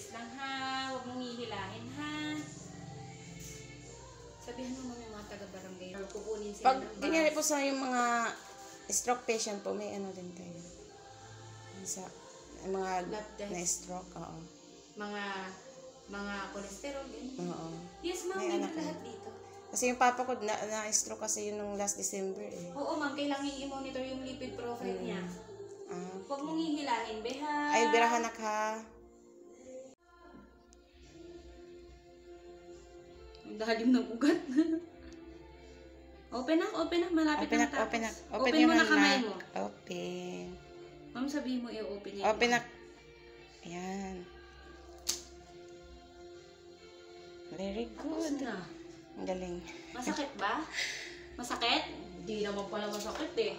bilis lang ha. Huwag mong hihilahin ha. Sabihan mo yung mga taga-barangay. Kukunin sila Pag ng bus. ganyan po sa yung mga stroke patient po, may ano din kayo. Sa mga na-stroke, oo. Mga cholesterol, ganyan. Oo. Yes, ma'am, May may anak lahat na. dito. Kasi yung papa ko na-stroke kasi yun nung last December eh. Oo, ma'am, kailangan i-monitor yung lipid profile niya. Ah. Huwag mong hihilahin, beha. Ay, birahan ha. Ang dalim ng ugat. Open na, malapit na tapos. Open mo na kamay mo. Open. Ma'am, sabihin mo i-open niya. Open na. Ayan. Very good. Na. Ang galing. Masakit ba? Masakit? Hindi naman pala masakit eh.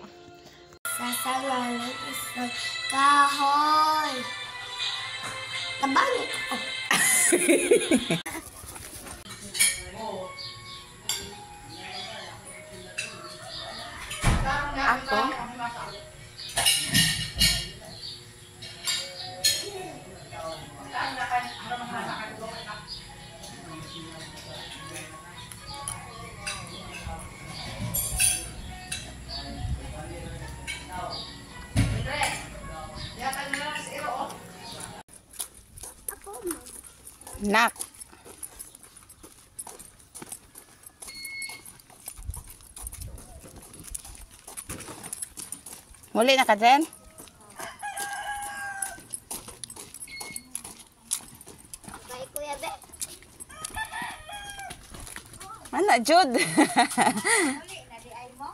Sasawalan isang kahoy. Tabang ako. Ako? Nak. Muli na ka dyan? Bye, Kuya Be. Ano, Jude? Muli, nadi ay mo.